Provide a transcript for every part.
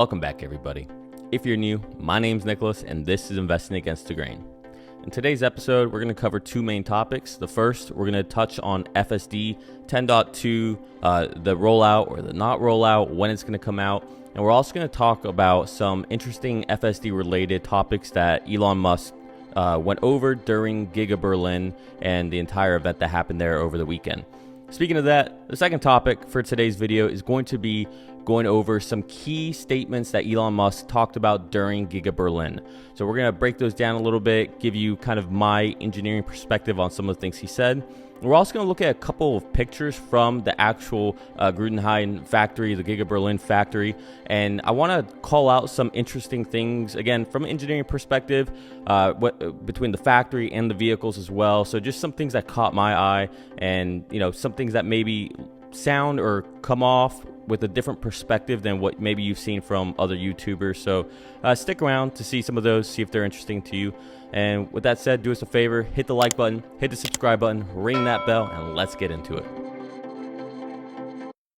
Welcome back, everybody. If you're new, my name's Nicholas, and this is Investing Against the Grain. In today's episode, we're going to cover two main topics. The first, we're going to touch on FSD 10.2, the rollout or the not rollout, when it's going to come out. And we're also going to talk about some interesting FSD related topics that Elon Musk went over during Giga Berlin and the entire event that happened there over the weekend. Speaking of that, the second topic for today's video is going to be going over some key statements that Elon Musk talked about during Giga Berlin. So we're going to break those down a little bit, give you kind of my engineering perspective on some of the things he said. We're also going to look at a couple of pictures from the actual Grudenhain factory, the Giga Berlin factory. And I want to call out some interesting things, again, from an engineering perspective, between the factory and the vehicles as well. So just some things that caught my eye and, some things that maybe sound or come off with a different perspective than what maybe you've seen from other YouTubers. So stick around to see some of those, see if they're interesting to you. And with that said, do us a favor, hit the like button, hit the subscribe button, ring that bell, and let's get into it.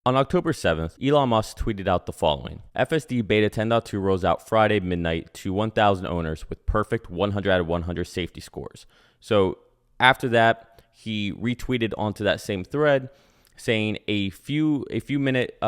On October 7th, Elon Musk tweeted out the following. FSD Beta 10.2 rolls out Friday midnight to 1,000 owners with perfect 100 out of 100 safety scores. So after that, he retweeted onto that same thread saying a few minute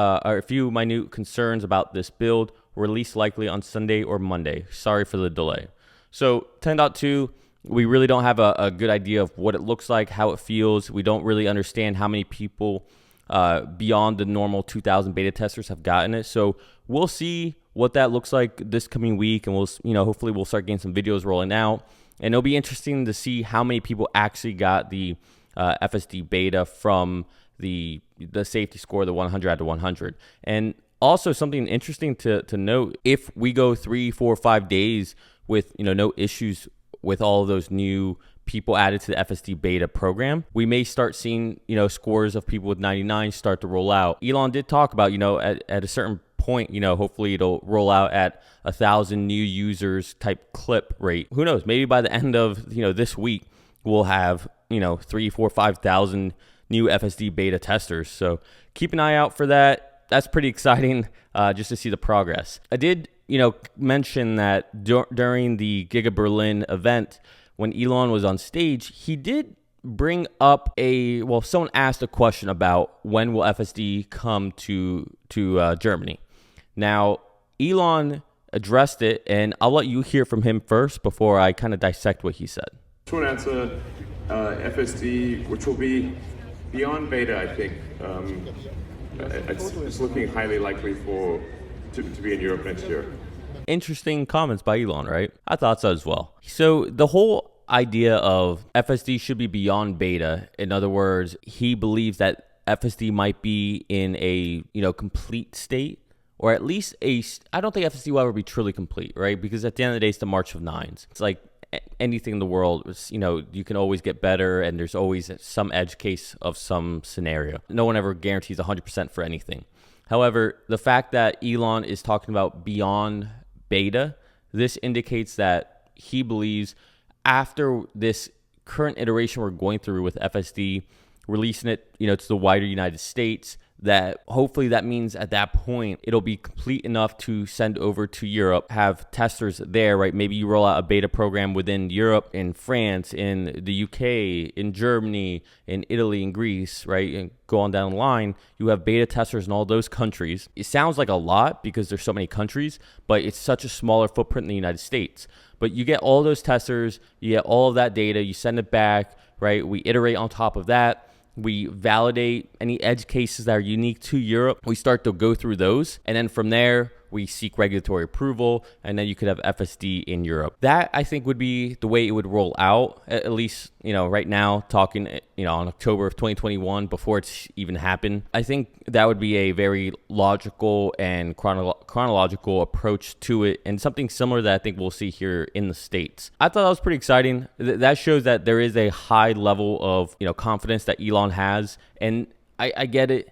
concerns about this build, released likely on Sunday or Monday. Sorry for the delay. So 10.2, we really don't have a good idea of what it looks like, how it feels. We don't really understand how many people beyond the normal 2,000 beta testers have gotten it. So we'll see what that looks like this coming week, and hopefully we'll start getting some videos rolling out. And it'll be interesting to see how many people actually got the FSD beta from the safety score, the 100 out of 100. And also something interesting to note, if we go 3, 4, 5 days with no issues with all of those new people added to the FSD beta program, we may start seeing scores of people with 99 start to roll out. Elon did talk about at a certain point, hopefully it'll roll out at 1,000 new users type clip rate. Who knows? Maybe by the end of this week we'll have 3, 4, 5,000 new FSD beta testers. So keep an eye out for that. That's pretty exciting, just to see the progress. I did mention that during the Giga Berlin event, when Elon was on stage, he did bring up someone asked a question about when will FSD come to Germany. Now, Elon addressed it, and I'll let you hear from him first before I kind of dissect what he said. Short answer, FSD, which will be beyond beta, I think. It's looking highly likely to be in Europe next year. Interesting comments by Elon, right? I thought so as well. So the whole idea of FSD should be beyond beta, in other words, he believes that FSD might be in a complete state, or at least I don't think FSD will ever be truly complete, right? Because at the end of the day, it's the march of nines. It's like anything in the world, you can always get better, and there's always some edge case of some scenario. No one ever guarantees 100% for anything. However, the fact that Elon is talking about beyond beta, this indicates that he believes after this current iteration we're going through with FSD, releasing it, to the wider United States, that hopefully that means at that point it'll be complete enough to send over to Europe, have testers there, right? Maybe you roll out a beta program within Europe, in France, in the UK, in Germany, in Italy, in Greece, right? And go on down the line, you have beta testers in all those countries. It sounds like a lot because there's so many countries, but it's such a smaller footprint in the United States. But you get all those testers, you get all of that data, you send it back, right? We iterate on top of that. We validate any edge cases that are unique to Europe. We start to go through those. And then from there, we seek regulatory approval. And then you could have FSD in Europe. That, I think, would be the way it would roll out, at least, right now, talking, on October of 2021, before it's even happened. I think that would be a very logical and chronological approach to it, and something similar that I think we'll see here in the States. I thought that was pretty exciting. That shows that there is a high level of, confidence that Elon has, and I get it.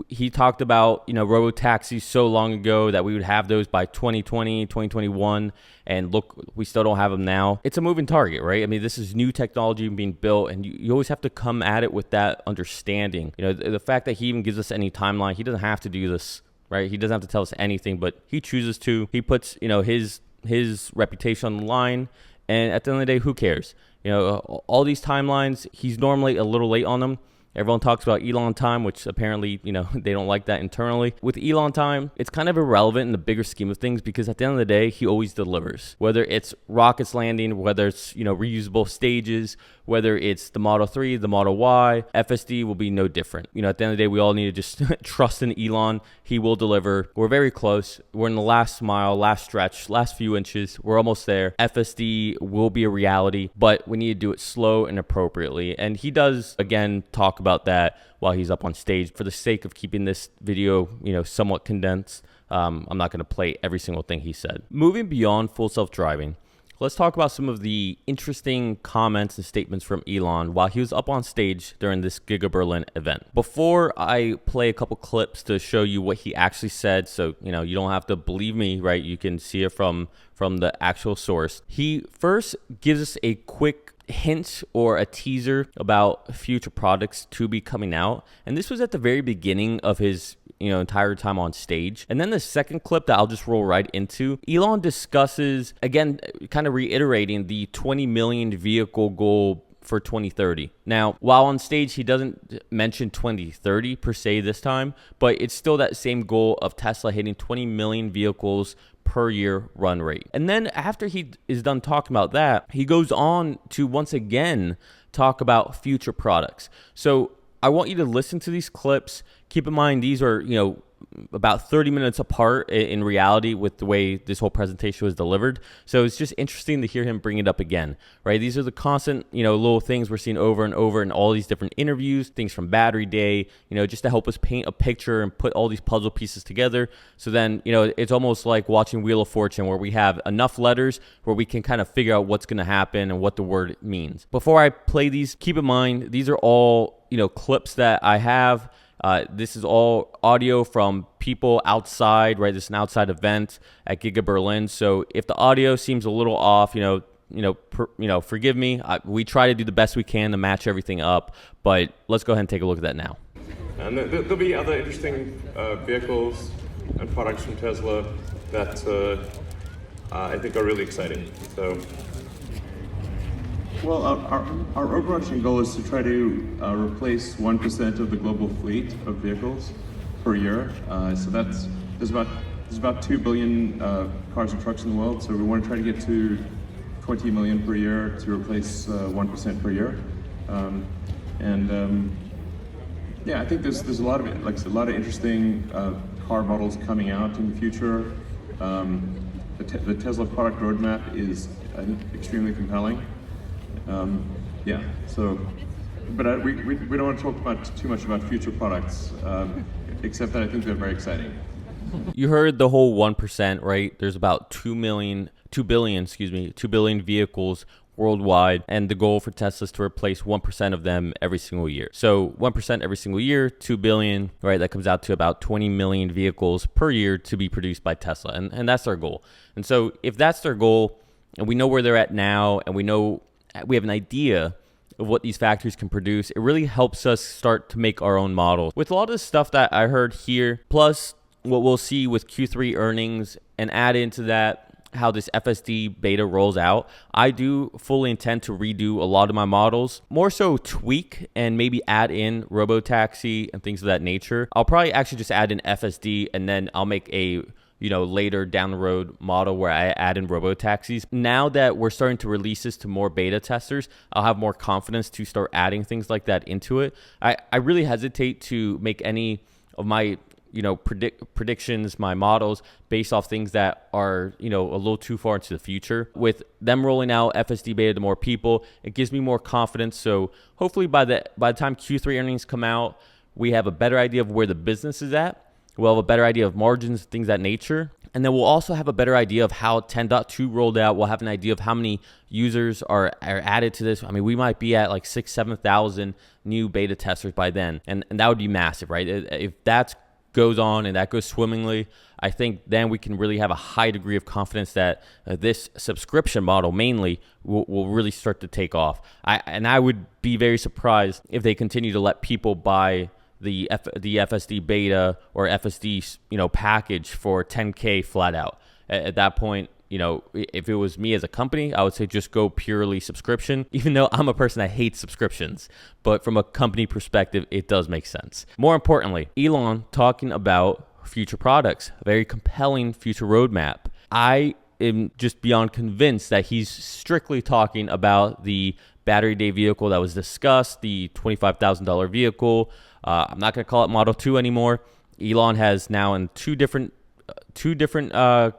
He talked about, robo-taxis so long ago that we would have those by 2020, 2021. And look, we still don't have them now. It's a moving target, right? I mean, this is new technology being built, and you always have to come at it with that understanding. The fact that he even gives us any timeline, he doesn't have to do this right? He doesn't have to tell us anything, but he chooses to. He puts, his reputation on the line, and at the end of the day, who cares? All these timelines, he's normally a little late on them. Everyone talks about Elon time, which apparently, they don't like that internally. With Elon time, it's kind of irrelevant in the bigger scheme of things because at the end of the day, he always delivers. Whether it's rockets landing, whether it's, reusable stages, whether it's the Model 3, the Model Y, FSD will be no different. At the end of the day, we all need to just trust in Elon. He will deliver. We're very close. We're in the last mile, last stretch, last few inches. We're almost there. FSD will be a reality, but we need to do it slow and appropriately. And he does, again, talk about that while he's up on stage. For the sake of keeping this video, somewhat condensed, I'm not going to play every single thing he said. Moving beyond full self-driving, let's talk about some of the interesting comments and statements from Elon while he was up on stage during this Giga Berlin event. Before I play a couple clips to show you what he actually said, so you don't have to believe me, right? You can see it from the actual source. He first gives us a quick hint or a teaser about future products to be coming out, and this was at the very beginning of his entire time on stage. And then the second clip that I'll just roll right into, Elon discusses, again, kind of reiterating the 20 million vehicle goal for 2030. Now, while on stage, he doesn't mention 2030 per se this time, but it's still that same goal of Tesla hitting 20 million vehicles per year run rate. And then after he is done talking about that, he goes on to once again talk about future products. So I want you to listen to these clips. Keep in mind, these are, about 30 minutes apart in reality with the way this whole presentation was delivered. So it's just interesting to hear him bring it up again, right? These are the constant, little things we're seeing over and over in all these different interviews, things from Battery Day, just to help us paint a picture and put all these puzzle pieces together. So then, it's almost like watching Wheel of Fortune where we have enough letters where we can kind of figure out what's going to happen and what the word means. Before I play these, keep in mind, these are all, clips that I have. This is all audio from people outside, right? This is an outside event at Giga Berlin. So if the audio seems a little off, forgive me. We try to do the best we can to match everything up, but let's go ahead and take a look at that now. And there'll be other interesting vehicles and products from Tesla that I think are really exciting. So. Well, our overarching goal is to try to replace 1% of the global fleet of vehicles per year. So there's about 2 billion cars and trucks in the world. So we want to try to get to 20 million per year to replace 1% per year. Yeah, I think there's a lot of interesting car models coming out in the future. The Tesla product roadmap is, I think, extremely compelling. But we don't want to talk too much about future products, except that I think they're very exciting. You heard the whole 1%, right? There's about 2 billion vehicles worldwide, and the goal for Tesla is to replace 1% of them every single year. So 1% every single year, 2 billion, right? That comes out to about 20 million vehicles per year to be produced by Tesla, and that's our goal. And so if that's their goal, and we know where they're at now, and we have an idea of what these factories can produce, it really helps us start to make our own models. With a lot of the stuff that I heard here, plus what we'll see with Q3 earnings, and add into that how this FSD beta rolls out, I do fully intend to redo a lot of my models, more so tweak and maybe add in robotaxi and things of that nature. I'll probably actually just add in FSD, and then I'll make a later down the road model where I add in robotaxis. Now that we're starting to release this to more beta testers, I'll have more confidence to start adding things like that into it. I really hesitate to make any of my predictions, my models based off things that are, a little too far into the future. With them rolling out FSD beta to more people, it gives me more confidence. So hopefully by the time Q3 earnings come out, we have a better idea of where the business is at. We'll have a better idea of margins, things of that nature. And then we'll also have a better idea of how 10.2 rolled out. We'll have an idea of how many users are added to this. I mean, we might be at like 6,000-7,000 new beta testers by then. And that would be massive, right? If that goes on and that goes swimmingly, I think then we can really have a high degree of confidence that this subscription model mainly will really start to take off. I would be very surprised if they continue to let people buy the FSD Beta or FSD package for 10K flat out. At that point, if it was me as a company, I would say just go purely subscription, even though I'm a person that hates subscriptions. But from a company perspective, it does make sense. More importantly, Elon talking about future products, a very compelling future roadmap. I am just beyond convinced that he's strictly talking about the battery day vehicle that was discussed, the $25,000 vehicle. I'm not going to call it Model 2 anymore. Elon has now in two different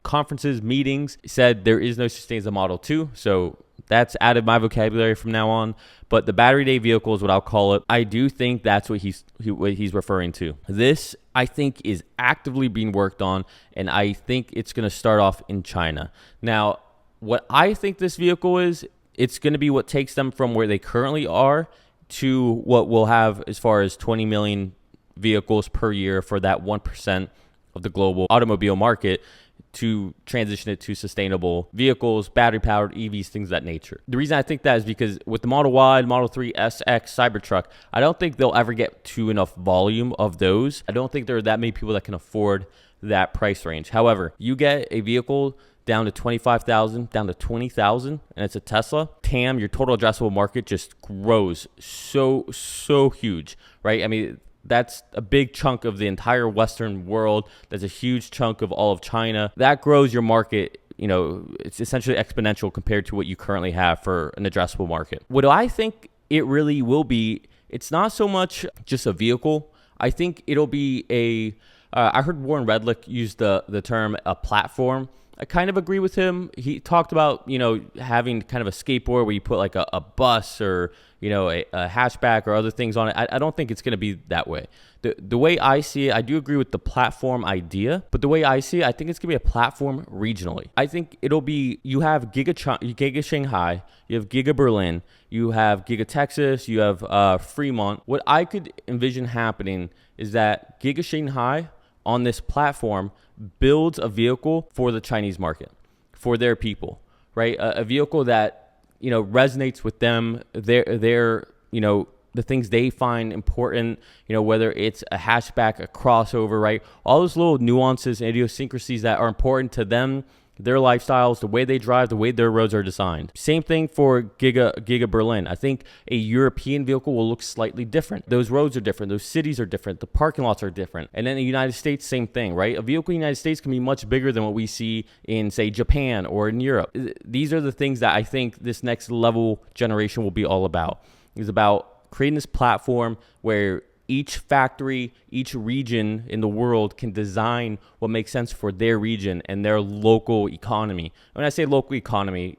conferences, meetings, said there is no such thing as a Model 2. So that's out of my vocabulary from now on. But the battery day vehicle is what I'll call it. I do think that's what he's referring to. This, I think, is actively being worked on, and I think it's going to start off in China. Now, what I think this vehicle is, it's going to be what takes them from where they currently are to what we'll have as far as 20 million vehicles per year for that 1% of the global automobile market, to transition it to sustainable vehicles, battery-powered EVs, things of that nature. The reason I think that is because with the Model Y, Model 3, SX, Cybertruck, I don't think they'll ever get to enough volume of those. I don't think there are that many people that can afford that price range. However, you get a vehicle down to 25,000, down to 20,000, and it's a Tesla, TAM, your total addressable market just grows so huge, right? I mean, that's a big chunk of the entire Western world. That's a huge chunk of all of China. That grows your market. It's essentially exponential compared to what you currently have for an addressable market. What do I think it really will be? It's not so much just a vehicle. I think it'll be I heard Warren Redlick use the term a platform. I kind of agree with him. He talked about, having kind of a skateboard where you put like a bus or, a hatchback or other things on it. I don't think it's going to be that way. The way I see it, I do agree with the platform idea, but the way I see it, I think it's going to be a platform regionally. I think it'll be, you have Giga Shanghai, you have Giga Berlin, you have Giga Texas, you have Fremont. What I could envision happening is that Giga Shanghai on this platform builds a vehicle for the Chinese market, for their people, right? A vehicle that, resonates with them, their the things they find important, whether it's a hatchback, a crossover, right? All those little nuances and idiosyncrasies that are important to them, their lifestyles, the way they drive, the way their roads are designed. Same thing for Giga Berlin. I think a European vehicle will look slightly different. Those roads are different. Those cities are different. The parking lots are different. And then in the United States, same thing, right? A vehicle in the United States can be much bigger than what we see in, say, Japan or in Europe. These are the things that I think this next level generation will be all about. It's about creating this platform where each factory, each region in the world can design what makes sense for their region and their local economy. When I say local economy,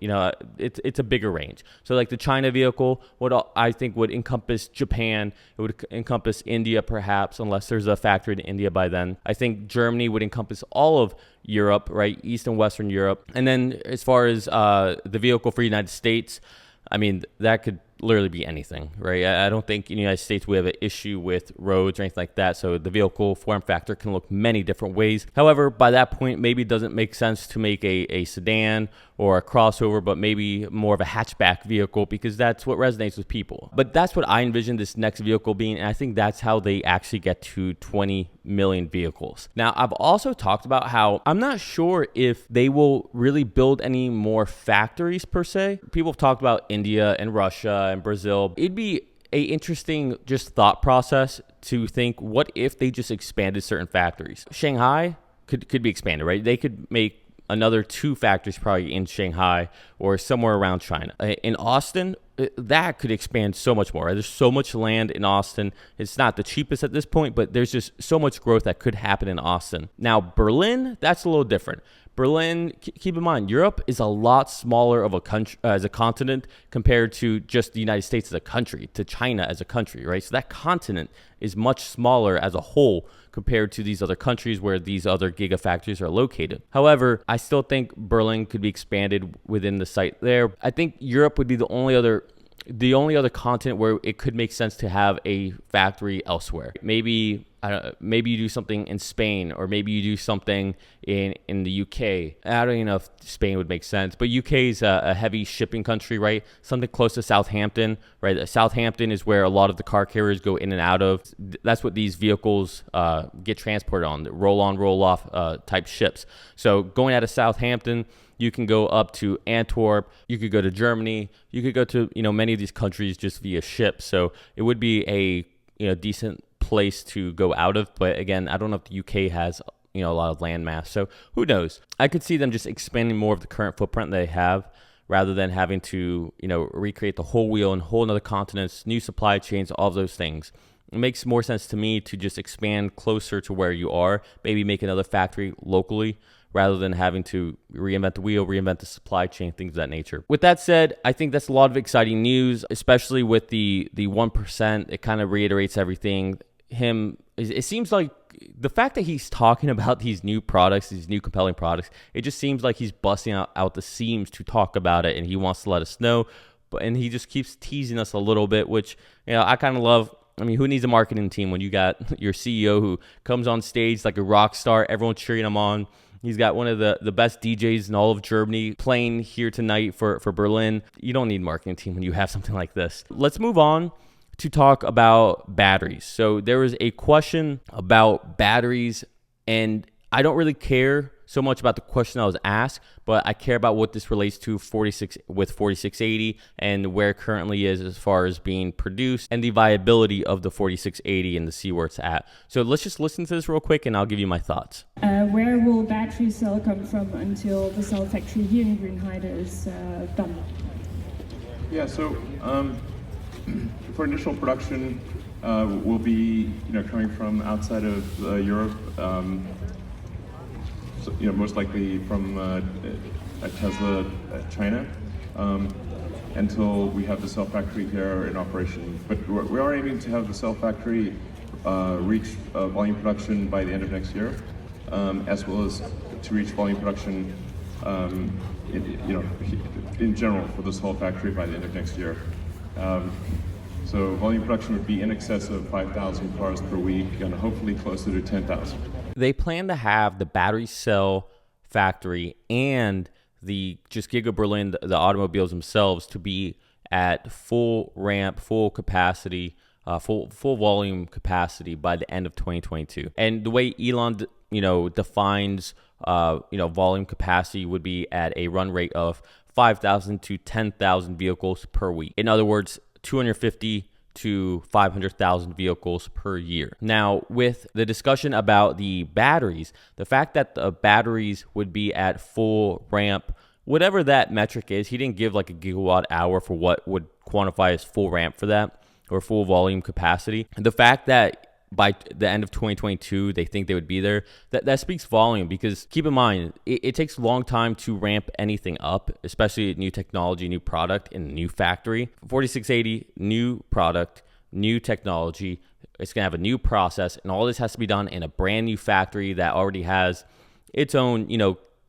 it's a bigger range. So like the China vehicle, what I think would encompass Japan, it would encompass India perhaps, unless there's a factory in India by then. I think Germany would encompass all of Europe, right? East and Western Europe. And then as far as the vehicle for the United States, I mean, that could literally be anything, right? I don't think in the United States we have an issue with roads or anything like that. So the vehicle form factor can look many different ways. However, by that point, maybe it doesn't make sense to make a sedan or a crossover, but maybe more of a hatchback vehicle because that's what resonates with people. But that's what I envision this next vehicle being. And I think that's how they actually get to 20 million vehicles. Now, I've also talked about how I'm not sure if they will really build any more factories per se. People have talked about India and Russia and Brazil. It'd be a interesting just thought process to think, what if they just expanded certain factories? Shanghai could be expanded, right? They could make another 2 factories probably in Shanghai or somewhere around China. In Austin, that could expand so much more. Right? There's so much land in Austin. It's not the cheapest at this point, but there's just so much growth that could happen in Austin. Now, Berlin, that's a little different. Berlin, keep in mind, Europe is a lot smaller of a country as a continent compared to just the United States as a country, to China as a country, right? So that continent is much smaller as a whole compared to these other countries where these other gigafactories are located. However, I still think Berlin could be expanded within the site there. I think Europe would be the only other continent where it could make sense to have a factory elsewhere. Maybe maybe you do something in Spain, or maybe you do something in the UK. I don't even know if Spain would make sense, but UK is a heavy shipping country, right? Something close to Southampton, right? Southampton is where a lot of the car carriers go in and out of. That's what these vehicles get transported on, roll on, roll off type ships. So going out of Southampton, you can go up to Antwerp, you could go to Germany, you could go to, many of these countries just via ship. So it would be a, decent place to go out of. But again, I don't know if the UK has, a lot of land mass. So who knows? I could see them just expanding more of the current footprint they have, rather than having to, recreate the whole wheel and whole other continents, new supply chains, all of those things. It makes more sense to me to just expand closer to where you are, maybe make another factory locally, rather than having to reinvent the wheel, reinvent the supply chain, things of that nature. With that said, I think that's a lot of exciting news, especially with the 1%. It kind of reiterates everything. It seems like the fact that he's talking about these new products, these new compelling products, it just seems like he's busting out the seams to talk about it, and he wants to let us know. And he just keeps teasing us a little bit, which, I kind of love. I mean, who needs a marketing team when you got your CEO who comes on stage like a rock star, everyone cheering him on? He's got one of the best DJs in all of Germany playing here tonight for Berlin. You don't need a marketing team when you have something like this. Let's move on to talk about batteries. So there was a question about batteries, and I don't really care so much about the question I was asked, but I care about what this relates to 4680 and where it currently is as far as being produced, and the viability of the 4680 and to see where it's at. So let's just listen to this real quick and I'll give you my thoughts. Where will battery cell come from until the cell factory here in Grünheide is done? Yeah, so for initial production, will be coming from outside of Europe. So, most likely from Tesla, China, until we have the cell factory here in operation. But we are aiming to have the cell factory reach volume production by the end of next year, as well as to reach volume production, in general for this whole factory by the end of next year. So volume production would be in excess of 5,000 cars per week, and hopefully closer to 10,000. They plan to have the battery cell factory and the just Giga Berlin, the automobiles themselves, to be at full ramp, full capacity, full volume capacity by the end of 2022. And the way Elon, defines, volume capacity would be at a run rate of 5,000 to 10,000 vehicles per week. In other words, 250 to 500,000 vehicles per year. Now, with the discussion about the batteries, the fact that the batteries would be at full ramp, whatever that metric is, he didn't give like a gigawatt hour for what would quantify as full ramp for that, or full volume capacity. The fact that by the end of 2022, they think they would be there, that speaks volume, because keep in mind, it takes a long time to ramp anything up, especially new technology, new product in a new factory. 4680, new product, new technology. It's going to have a new process, and all this has to be done in a brand new factory that already has its own,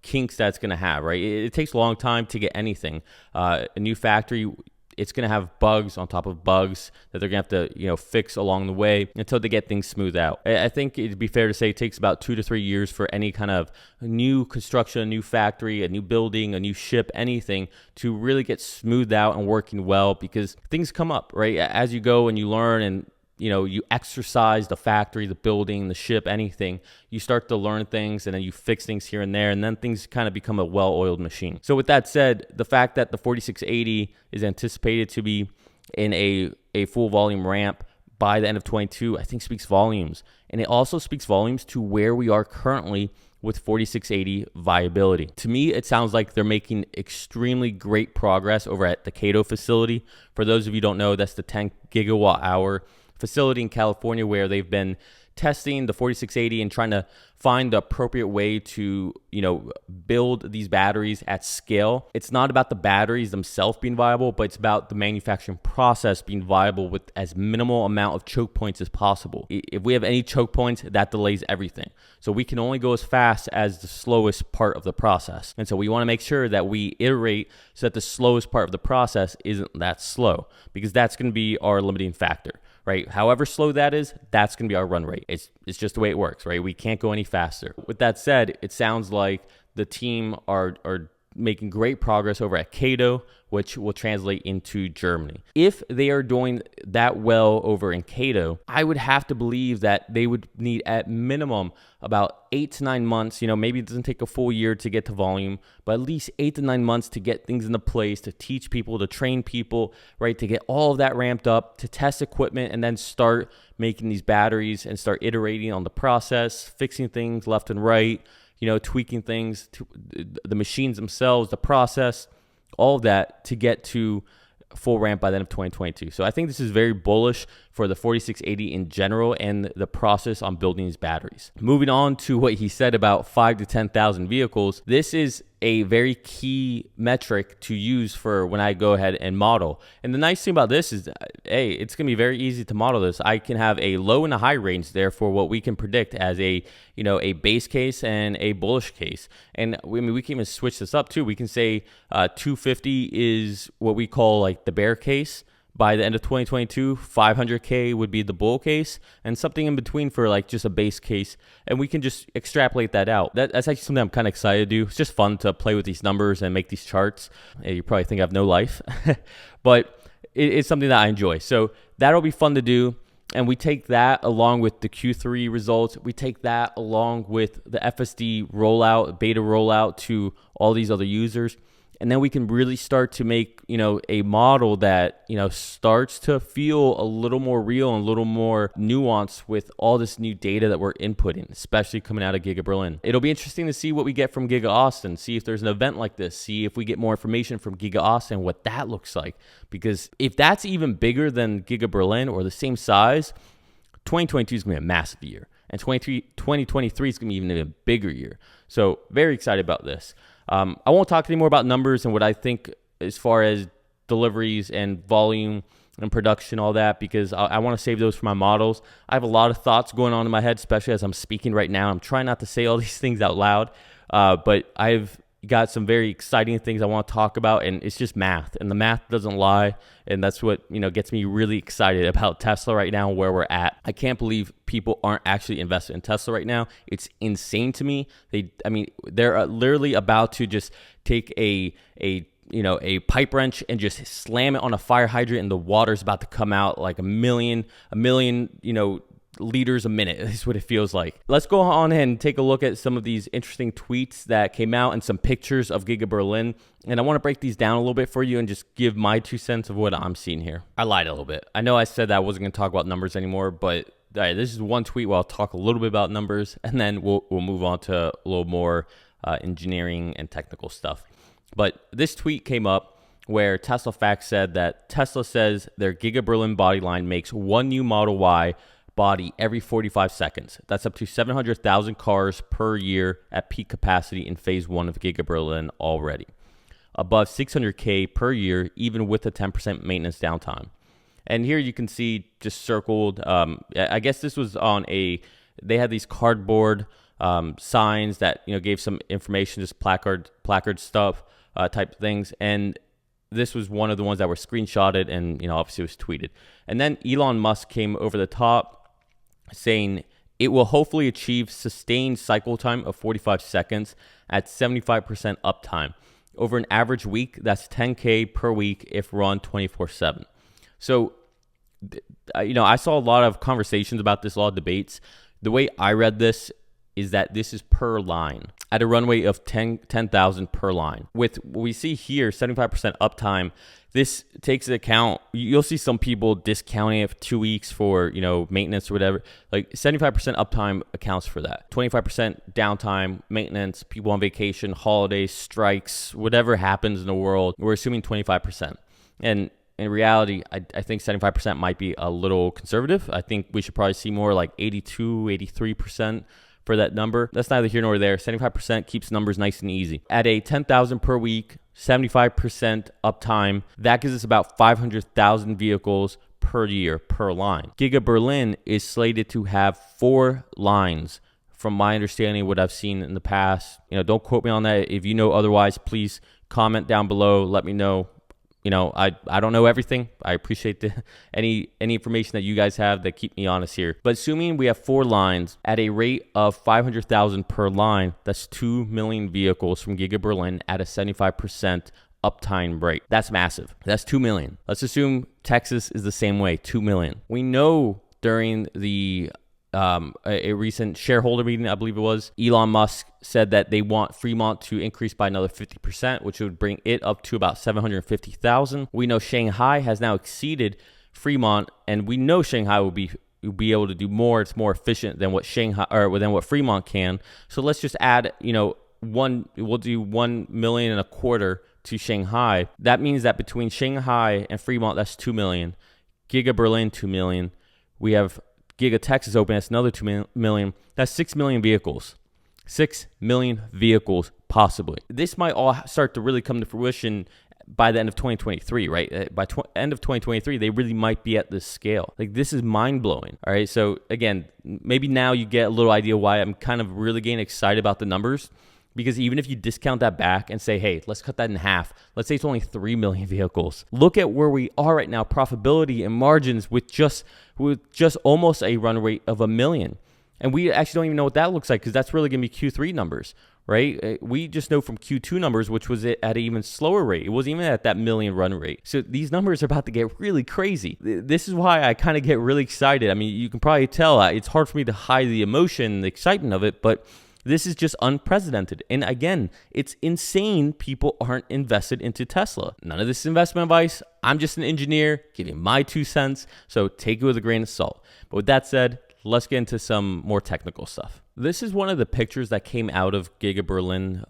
kinks that's going to have, right? It takes a long time to get anything. A new factory, it's going to have bugs on top of bugs that they're going to have to, fix along the way until they get things smoothed out. I think it'd be fair to say it takes about 2 to 3 years for any kind of new construction, a new factory, a new building, a new ship, anything to really get smoothed out and working well, because things come up, right? As you go and you learn and you exercise the factory, the building, the ship, anything, you start to learn things, and then you fix things here and there, and then things kind of become a well-oiled machine. So with that said, the fact that the 4680 is anticipated to be in a full volume ramp by the end of 22, I think speaks volumes. And it also speaks volumes to where we are currently with 4680 viability. To me, it sounds like they're making extremely great progress over at the Cato facility. For those of you who don't know, that's the 10 gigawatt hour facility in California where they've been testing the 4680 and trying to find the appropriate way to, build these batteries at scale. It's not about the batteries themselves being viable, but it's about the manufacturing process being viable with as minimal amount of choke points as possible. If we have any choke points, that delays everything. So we can only go as fast as the slowest part of the process. And so we want to make sure that we iterate so that the slowest part of the process isn't that slow, because that's going to be our limiting factor. right? However slow that is, that's going to be our run rate. It's just the way it works, right? We can't go any faster. With that said, it sounds like the team are making great progress over at Cato, which will translate into Germany. If they are doing that well over in Cato, I would have to believe that they would need at minimum about 8 to 9 months. Maybe it doesn't take a full year to get to volume, but at least 8 to 9 months to get things into place, to teach people, to train people, right? To get all of that ramped up, to test equipment, and then start making these batteries and start iterating on the process, fixing things left and right, tweaking things, to the machines themselves, the process, all of that to get to full ramp by the end of 2022. So I think this is very bullish for the 4680 in general and the process on building these batteries. Moving on to what he said about 5 to 10,000 vehicles, this is a very key metric to use for when I go ahead and model. And the nice thing about this is, it's going to be very easy to model this. I can have a low and a high range there for what we can predict as a base case and a bullish case. And we can even switch this up too. We can say 250 is what we call like the bear case. By the end of 2022, 500K would be the bull case, and something in between for like just a base case. And we can just extrapolate that out. That's actually something I'm kind of excited to do. It's just fun to play with these numbers and make these charts. You probably think I have no life, but it's something that I enjoy. So that'll be fun to do. And we take that along with the Q3 results. We take that along with the FSD rollout, beta rollout to all these other users. And then we can really start to make, a model that, starts to feel a little more real and a little more nuanced with all this new data that we're inputting, especially coming out of Giga Berlin. It'll be interesting to see what we get from Giga Austin, see if there's an event like this, see if we get more information from Giga Austin, what that looks like. Because if that's even bigger than Giga Berlin or the same size, 2022 is going to be a massive year. And 2023 is going to be even a bigger year. So very excited about this. I won't talk anymore about numbers and what I think as far as deliveries and volume and production, all that, because I want to save those for my models. I have a lot of thoughts going on in my head, especially as I'm speaking right now. I'm trying not to say all these things out loud, but I've got some very exciting things I want to talk about, and it's just math, and the math doesn't lie, and that's what gets me really excited about Tesla right now, where we're at. I can't believe people aren't actually invested in Tesla right now. It's insane to me. They're literally about to just take a pipe wrench and just slam it on a fire hydrant, and the water's about to come out like a million liters a minute is what it feels like. Let's go on and take a look at some of these interesting tweets that came out and some pictures of Giga Berlin. And I want to break these down a little bit for you and just give my 2 cents of what I'm seeing here. I lied a little bit. I know I said that I wasn't going to talk about numbers anymore, but this is one tweet where I'll talk a little bit about numbers, and then we'll move on to a little more engineering and technical stuff. But this tweet came up where Tesla Facts said that Tesla says their Giga Berlin body line makes one new Model Y body every 45 seconds. That's up to 700,000 cars per year at peak capacity in phase 1 of Giga Berlin already. Above 600K per year, even with a 10% maintenance downtime. And here you can see just circled, I guess this was on they had these cardboard signs that gave some information, just placard stuff type things. And this was one of the ones that were screenshotted and obviously was tweeted. And then Elon Musk came over the top saying it will hopefully achieve sustained cycle time of 45 seconds at 75% uptime. Over an average week, that's 10K per week if run 24/7. So, I saw a lot of conversations about this, a lot of debates. The way I read this is that this is per line at a runway of 10,000 per line. With what we see here, 75% uptime, this takes into account, you'll see some people discounting it for 2 weeks for, maintenance or whatever. Like 75% uptime accounts for that. 25% downtime, maintenance, people on vacation, holidays, strikes, whatever happens in the world, we're assuming 25%. And in reality, I think 75% might be a little conservative. I think we should probably see more like 82, 83% for that number. That's neither here nor there. 75% keeps numbers nice and easy. At a 10,000 per week, 75% uptime, that gives us about 500,000 vehicles per year per line. Giga Berlin is slated to have 4 lines. From my understanding, what I've seen in the past, don't quote me on that. If you know otherwise, please comment down below. Let me know. I don't know everything. I appreciate any information that you guys have that keep me honest here. But assuming we have 4 lines at a rate of 500,000 per line, that's 2 million vehicles from Giga Berlin at a 75% uptime rate. That's massive. That's 2 million. Let's assume Texas is the same way, 2 million. We know during the a recent shareholder meeting, I believe it was, Elon Musk said that they want Fremont to increase by another 50%, which would bring it up to about 750,000. We know Shanghai has now exceeded Fremont, and we know Shanghai will be able to do more. It's more efficient than what Fremont can. So let's just add, we'll do 1 million and a quarter to Shanghai. That means that between Shanghai and Fremont, that's 2 million. Giga Berlin, 2 million. We have Giga Texas open, that's another 2 million. That's 6 million vehicles. 6 million vehicles, possibly. This might all start to really come to fruition by the end of 2023, right? By end of 2023, they really might be at this scale. Like, this is mind-blowing, all right? So, again, maybe now you get a little idea why I'm kind of really getting excited about the numbers. Because even if you discount that back and say, hey, let's cut that in half. Let's say it's only 3 million vehicles. Look at where we are right now, profitability and margins with just almost a run rate of 1 million. And we actually don't even know what that looks like, because that's really going to be Q3 numbers, right? We just know from Q2 numbers, which was at an even slower rate. It wasn't even at that million run rate. So these numbers are about to get really crazy. This is why I kind of get really excited. I mean, you can probably tell it's hard for me to hide the emotion, the excitement of it, but this is just unprecedented. And again, it's insane people aren't invested into Tesla. None of this is investment advice. I'm just an engineer giving my 2 cents. So take it with a grain of salt. But with that said, let's get into some more technical stuff. This is one of the pictures that came out of Giga Berlin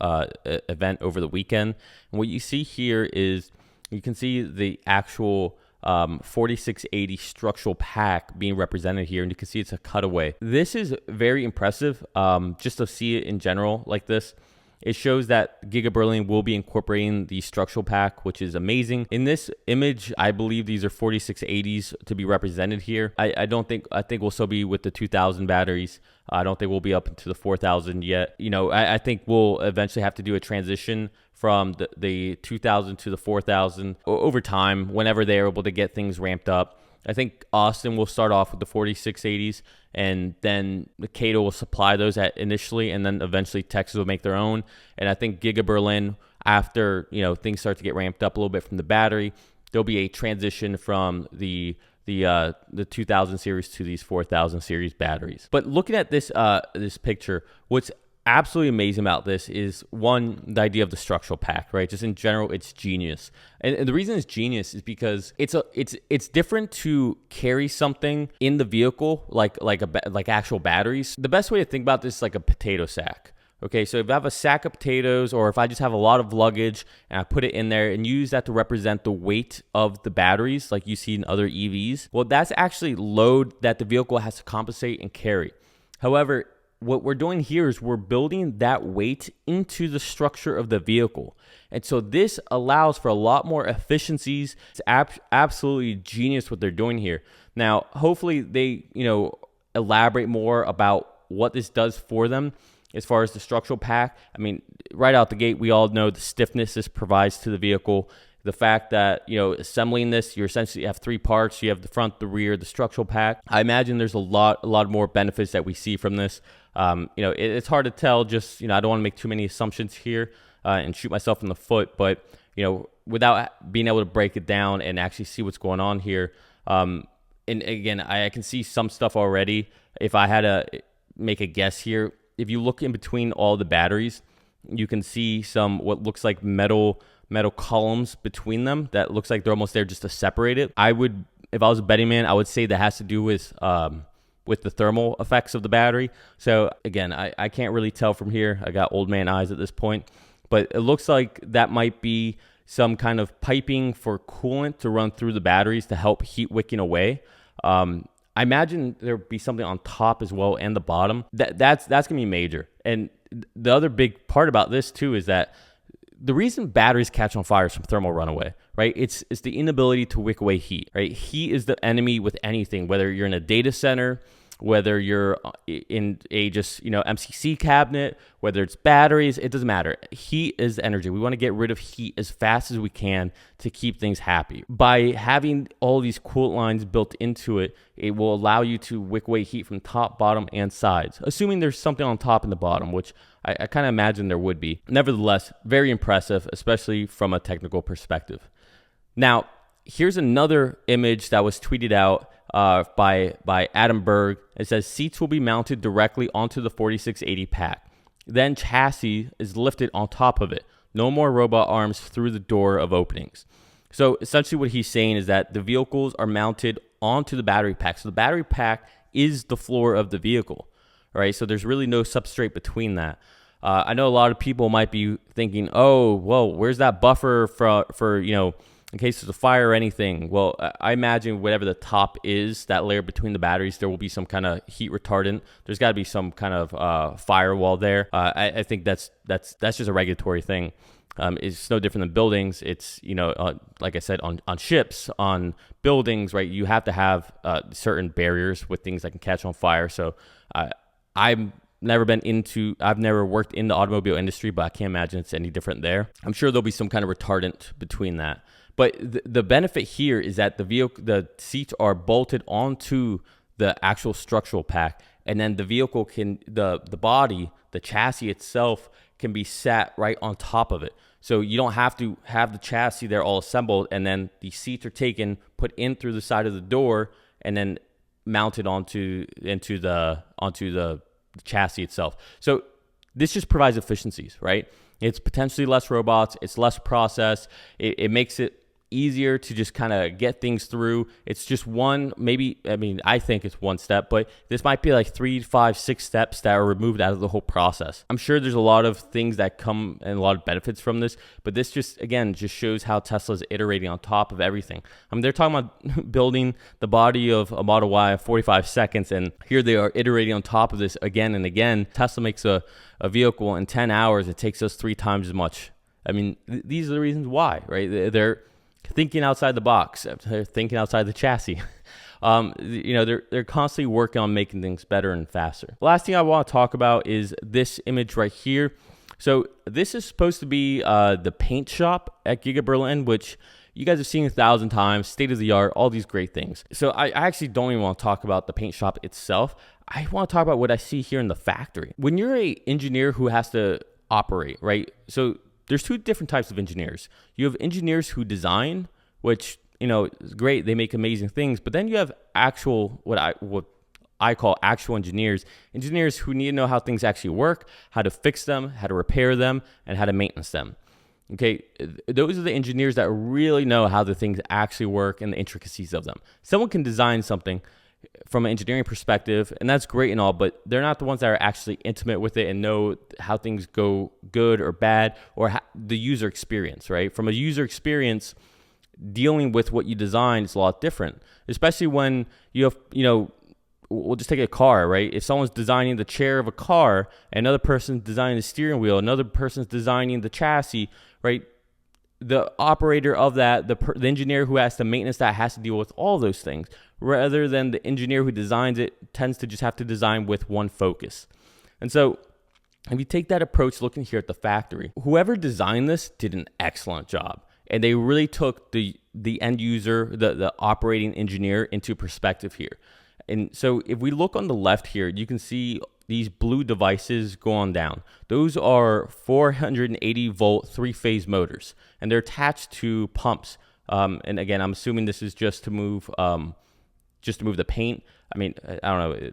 event over the weekend. And what you see here is you can see the actual 4680 structural pack being represented here, and you can see it's a cutaway. This is very impressive, just to see it in general like this. It shows that Giga Berlin will be incorporating the structural pack, which is amazing. In this image, I believe these are 4680s to be represented here. I think we'll still be with the 2000 batteries. I don't think we'll be up into the 4000 yet. I think we'll eventually have to do a transition from the 2000 to the 4000 over time, whenever they're able to get things ramped up. I think Austin will start off with the 4680s, and then Cato will supply those initially, and then eventually Texas will make their own. And I think Giga Berlin, after things start to get ramped up a little bit from the battery, there'll be a transition from the 2000 series to these 4000 series batteries. But looking at this picture, what's absolutely amazing about this is, one, the idea of the structural pack, right? Just in general, it's genius. And the reason it's genius is because it's different to carry something in the vehicle like actual batteries. The best way to think about this is like a potato sack. Okay, so if I have a sack of potatoes, or if I just have a lot of luggage and I put it in there and use that to represent the weight of the batteries like you see in other EVs, well, that's actually load that the vehicle has to compensate and carry. However, what we're doing here is we're building that weight into the structure of the vehicle. And so this allows for a lot more efficiencies. It's absolutely genius what they're doing here. Now, hopefully they, elaborate more about what this does for them as far as the structural pack. I mean, right out the gate, we all know the stiffness this provides to the vehicle. The fact that, assembling this, you essentially have 3 parts. You have the front, the rear, the structural pack. I imagine there's a lot more benefits that we see from this. It's hard to tell. Just, I don't want to make too many assumptions here and shoot myself in the foot. But, without being able to break it down and actually see what's going on here. And again, I can see some stuff already. If I had to make a guess here, if you look in between all the batteries, you can see some what looks like metal columns between them that looks like they're almost there just to separate it. If I was a betting man, I would say that has to do with the thermal effects of the battery. So again, I can't really tell from here. I got old man eyes at this point, but it looks like that might be some kind of piping for coolant to run through the batteries to help heat wicking away. I imagine there'd be something on top as well and the bottom. That's gonna be major. And the other big part about this too is that the reason batteries catch on fire is from thermal runaway, right? It's the inability to wick away heat, right? Heat is the enemy with anything, whether you're in a data center, whether you're in a just, MCC cabinet, whether it's batteries, it doesn't matter. Heat is energy. We want to get rid of heat as fast as we can to keep things happy. By having all these coolant lines built into it, it will allow you to wick away heat from top, bottom, and sides, assuming there's something on top and the bottom, which I kind of imagine there would be. Nevertheless, very impressive, especially from a technical perspective. Now, here's another image that was tweeted out by Adam Berg. It says seats will be mounted directly onto the 4680 pack. Then chassis is lifted on top of it. No more robot arms through the door of openings. So essentially what he's saying is that the vehicles are mounted onto the battery pack. So the battery pack is the floor of the vehicle, right? So there's really no substrate between that. I know a lot of people might be thinking, oh, well, where's that buffer for in case there's a fire or anything? Well, I imagine whatever the top is, that layer between the batteries, there will be some kind of heat retardant. There's got to be some kind of firewall there. I think that's just a regulatory thing. It's no different than buildings. It's, like I said, on ships, on buildings, right? You have to have certain barriers with things that can catch on fire. So I've never worked in the automobile industry, but I can't imagine it's any different there. I'm sure there'll be some kind of retardant between that. But the benefit here is that the seats are bolted onto the actual structural pack, and then the vehicle the body, the chassis itself can be sat right on top of it. So you don't have to have the chassis there all assembled, and then the seats are taken, put in through the side of the door, and then mounted onto the chassis itself. So this just provides efficiencies, right? It's potentially less robots, it's less process, it makes it easier to just kind of get things through. It's just I think it's one step, but this might be like 3, 5, 6 steps that are removed out of the whole process. I'm sure there's a lot of things that come and a lot of benefits from this, but this just shows how Tesla's iterating on top of everything. They're talking about building the body of a Model Y in 45 seconds, and here they are iterating on top of this again and again. Tesla makes a vehicle in 10 hours. It takes us 3 times as much. These are the reasons why, right? They're thinking outside the box. They're thinking outside the chassis. They're constantly working on making things better and faster. The last thing I want to talk about is this image right here. So this is supposed to be the paint shop at Giga Berlin, which you guys have seen 1,000 times, state of the art, all these great things. So I actually don't even want to talk about the paint shop itself. I want to talk about what I see here in the factory. When you're an engineer who has to operate, right? So there's 2 different types of engineers. You have engineers who design, which, is great. They make amazing things. But then you have what I call actual engineers who need to know how things actually work, how to fix them, how to repair them, and how to maintenance them. Okay, those are the engineers that really know how the things actually work and the intricacies of them. Someone can design something from an engineering perspective, and that's great and all, but they're not the ones that are actually intimate with it and know how things go good or bad, or the user experience, right? From a user experience, dealing with what you design is a lot different, especially when you have, we'll just take a car, right? If someone's designing the chair of a car, another person's designing the steering wheel, another person's designing the chassis, right? The operator of that, the engineer who has to maintenance that has to deal with all those things, rather than the engineer who designs it tends to just have to design with one focus. And so if you take that approach looking here at the factory, whoever designed this did an excellent job. And they really took the end user, the operating engineer into perspective here. And so if we look on the left here, you can see these blue devices go on down. Those are 480 volt 3-phase motors, and they're attached to pumps. And again, I'm assuming this is just to move the paint. I don't know.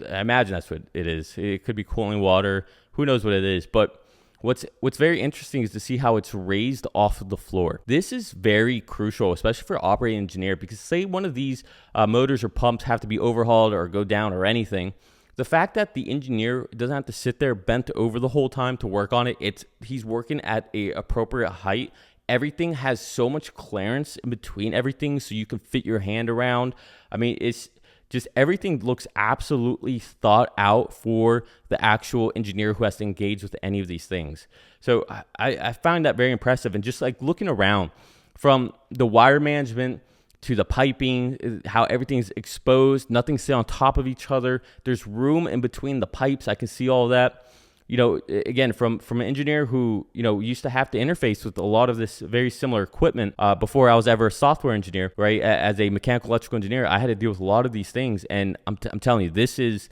I imagine that's what it is. It could be cooling water. Who knows what it is? But what's very interesting is to see how it's raised off of the floor. This is very crucial, especially for operating engineer, because say one of these motors or pumps have to be overhauled or go down or anything. The fact that the engineer doesn't have to sit there bent over the whole time to work on it, he's working at a appropriate height. Everything has so much clearance in between everything, so you can fit your hand around. It's just everything looks absolutely thought out for the actual engineer who has to engage with any of these things. So I find that very impressive. And just like looking around from the wire management to the piping, how everything's exposed, nothing's sit on top of each other. There's room in between the pipes. I can see all that. You know, again, from an engineer who, you know, used to have to interface with a lot of this very similar equipment before I was ever a software engineer, right? As a mechanical electrical engineer, I had to deal with a lot of these things. And I'm telling you, this is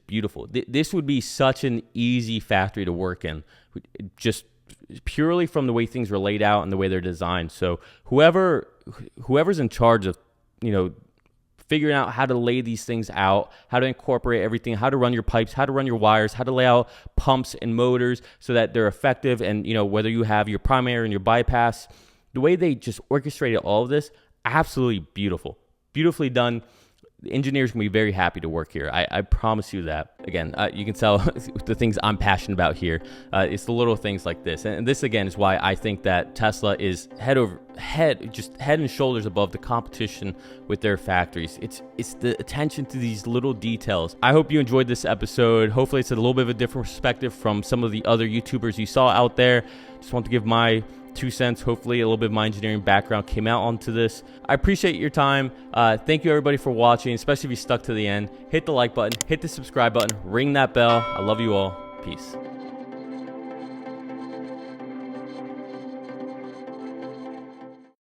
beautiful. This would be such an easy factory to work in, just purely from the way things were laid out and the way they're designed. So whoever's in charge of, you know, figuring out how to lay these things out, how to incorporate everything, how to run your pipes, how to run your wires, how to lay out pumps and motors so that they're effective. And, you know, whether you have your primary and your bypass, the way they just orchestrated all of this, absolutely beautiful, beautifully done. The engineers can be very happy to work here. I promise you that. Again, you can tell the things I'm passionate about here. It's the little things like this. And this, again, is why I think that Tesla is head and shoulders above the competition with their factories. It's the attention to these little details. I hope you enjoyed this episode. Hopefully it's a little bit of a different perspective from some of the other YouTubers you saw out there. Just want to give my 2 cents. Hopefully a little bit of my engineering background came out onto this. I appreciate your time. Thank you everybody for watching, especially if you stuck to the end. Hit the like button, hit the subscribe button, ring that bell. I love you all. Peace.